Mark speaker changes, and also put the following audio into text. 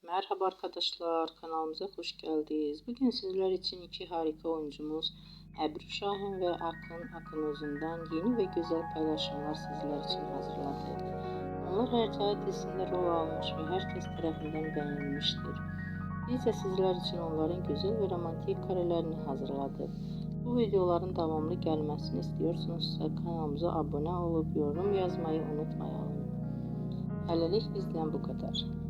Speaker 1: Merhaba arkadaşlar, kanalımıza hoş geldiniz. Bugün sizler için iki harika oyuncumuz Ebru Şahin ve Akın Akınözü'nden yeni ve güzel paylaşımlar sizler için hazırladık. Onlar Hercai dizisinde rol almış ve herkes tarafından beğenilmiştir. Biz de sizler için onların güzel ve romantik karelerini hazırladık. Bu videoların devamlı gelmesini istiyorsanızsa kanalımıza abone olup yorum yazmayı unutmayalım. Hələlik bizden bu kadar.